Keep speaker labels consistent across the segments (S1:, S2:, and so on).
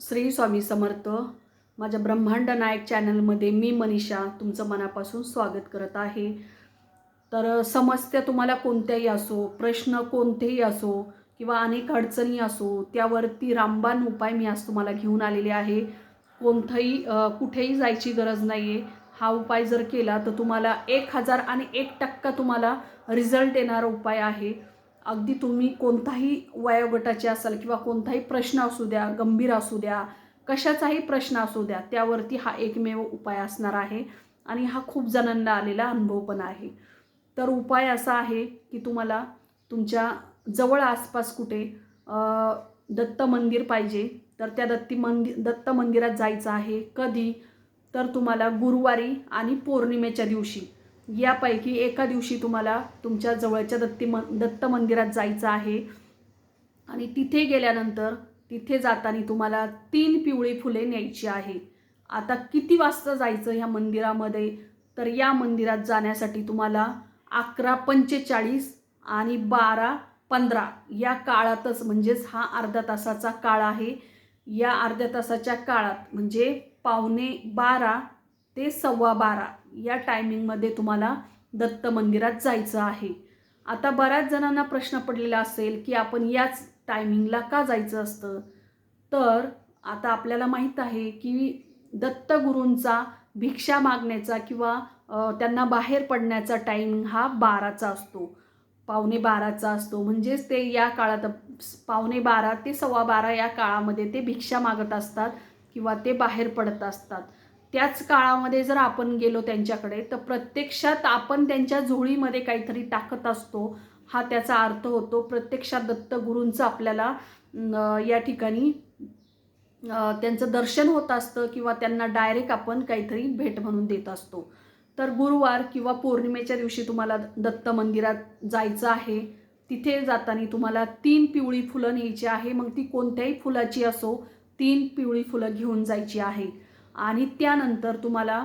S1: श्री स्वामी समर्थ. माझ्या ब्रह्मांड नायक चॅनलमध्ये मी मनीषा तुमचं मनापासून स्वागत करत आहे. तर समस्या तुम्हाला कोणत्याही असो, प्रश्न कोणतेही असो किंवा अनेक अडचणी असो, त्यावरती रामबाण उपाय मी आज तुम्हाला घेऊन आलेले आहे. कुठेही जायची गरज नाही आहे. हा उपाय जर केला तर तुम्हाला 1001% तुम्हाला रिझल्ट येणारा उपाय आहे. अगदी तुम्ही कोणताही वयोगटाचे असाल किंवा कोणताही प्रश्न असू द्या, गंभीर असू द्या, कशाचाही प्रश्न असू द्या, त्यावरती हा एकमेव उपाय असणार आहे आणि हा खूप जणांना आलेला अनुभव पण आहे. तर उपाय असा आहे की तुम्हाला तुमच्या जवळ आसपास कुठे दत्त मंदिर पाहिजे, तर त्या दत्त मंदिरात जायचं आहे. कधी? तर तुम्हाला गुरुवारी आणि पौर्णिमेच्या दिवशी यापैकी एका दिवशी तुम्हाला तुमच्या जवळच्या दत्त मंदिरात जायचं आहे. आणि तिथे गेल्यानंतर तिथे जाताना तुम्हाला 3 पिवळी फुले न्यायची आहे. आता किती वाजता जायचं ह्या मंदिरामध्ये? तर या मंदिरात जाण्यासाठी तुम्हाला 11:45 आणि 12:15 या काळातच, म्हणजेच हा अर्धा तासाचा काळ आहे. या अर्ध्या तासाच्या काळात म्हणजे 11:45 ते 12:15 या टायमिंगमध्ये तुम्हाला दत्त मंदिरात जायचं आहे. आता बऱ्याच जणांना प्रश्न पडलेला असेल की आपण याच टायमिंगला का जायचं असतं? तर आता आपल्याला माहीत आहे की दत्तगुरूंचा भिक्षा मागण्याचा किंवा त्यांना बाहेर पडण्याचा टायमिंग हा 12चा असतो, 11:45चा असतो. म्हणजेच ते या काळात 11:45 ते 12:15 या काळामध्ये ते भिक्षा मागत असतात किंवा ते बाहेर पडत असतात. त्याच काळामध्ये जर आपण गेलो त्यांच्याकडे, तर प्रत्यक्षात आपण त्यांच्या झोळीमध्ये काहीतरी टाकत असतो, हा त्याचा अर्थ होतो. प्रत्यक्षात दत्तगुरूंचं आपल्याला या ठिकाणी त्यांचं दर्शन होत असतं किंवा त्यांना डायरेक्ट आपण काहीतरी भेट म्हणून देत असतो. तर गुरुवार किंवा पौर्णिमेच्या दिवशी तुम्हाला दत्त मंदिरात जायचं आहे. तिथे जाताना तुम्हाला 3 पिवळी फुलं न्यायची आहे. मग ती कोणत्याही फुलाची असो, 3 पिवळी फुलं घेऊन जायची आहे. आणि त्यानंतर तुम्हाला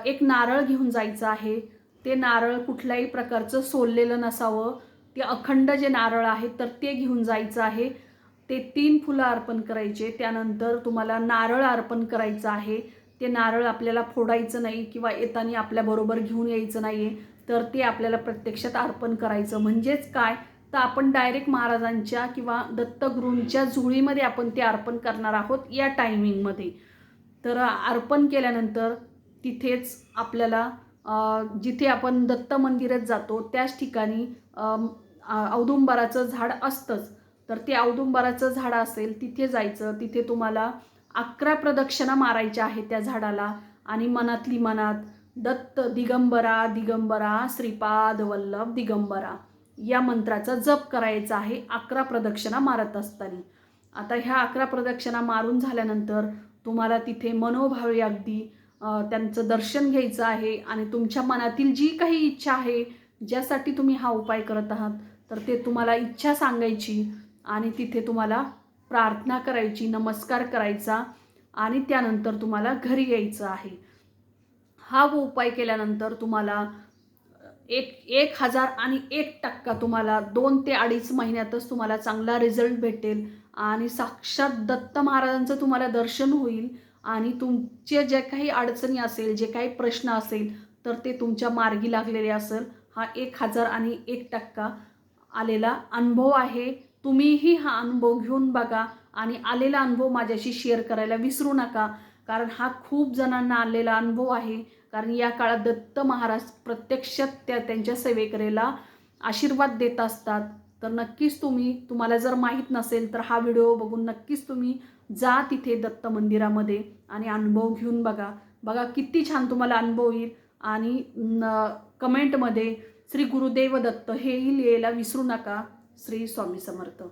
S1: एक नारळ घेऊन जायचं आहे. ते नारळ कुठल्याही प्रकारचं सोललेलं नसावं. ते अखंड जे नारळ आहे तर ते घेऊन जायचं आहे. ते 3 फुलं अर्पण करायचे. त्यानंतर तुम्हाला नारळ अर्पण करायचं आहे. ते नारळ आपल्याला फोडायचं नाही किंवा येताना आपल्याबरोबर घेऊन यायचं नाही आहे. तर ते आपल्याला प्रत्यक्षात अर्पण करायचं. म्हणजेच काय, तर आपण डायरेक्ट महाराजांच्या किंवा दत्तगुरूंच्या झोळीमध्ये आपण ते अर्पण करणार आहोत या टायमिंगमध्ये. तर अर्पण केल्यानंतर तिथेच आपल्याला जिथे आपण दत्त मंदिरात जातो त्याच ठिकाणी औदुंबराचं झाड असतंच. तर ते औदुंबराचं झाड असेल तिथे जायचं. तिथे तुम्हाला 11 प्रदक्षिणा मारायच्या आहेत त्या झाडाला आणि मनातली मनात दत्त दिगंबरा दिगंबरा श्रीपाद वल्लभ दिगंबरा या मंत्राचा जप करायचा आहे 11 प्रदक्षिणा मारत असताना. आता ह्या 11 प्रदक्षिणा मारून झाल्यानंतर तुम्हाला तिथे मनोभावे अगदी त्यांचं दर्शन घ्यायचं आहे आणि तुमच्या मनातील जी काही इच्छा आहे, ज्यासाठी तुम्ही हा उपाय करत आहात, तर ते तुम्हाला इच्छा सांगायची आणि तिथे तुम्हाला प्रार्थना करायची, नमस्कार करायचा आणि त्यानंतर तुम्हाला घरी यायचं आहे. हा उपाय केल्यानंतर तुम्हाला 1001% तुम्हाला 2 ते 2.5 महिन्यातच तुम्हाला चांगला रिझल्ट भेटेल आणि साक्षात दत्त महाराजांचं तुम्हाला दर्शन होईल आणि तुमचे जे काही अडचणी असेल, जे काही प्रश्न असेल, तर ते तुमच्या मार्गी लागलेले असेल. हा 1001% आलेला अनुभव आहे. तुम्हीही हा अनुभव घेऊन बघा आणि आलेला अनुभव माझ्याशी शेअर करायला विसरू नका, कारण हा खूप जणांना आलेला अनुभव आहे. कारण या काळात दत्त महाराज प्रत्यक्षात त्यांच्या सेवेकरेला आशीर्वाद देत असतात. तर नक्कीच तुम्हाला जर माहीत नसेल तर हा व्हिडिओ बघून नक्कीच तुम्ही जा तिथे दत्त मंदिरामध्ये आणि अनुभव घेऊन बघा. बघा किती छान तुम्हाला अनुभव येईल. आणि कमेंटमध्ये श्री गुरुदेव दत्त हेही लिहायला विसरू नका. श्री स्वामी समर्थ.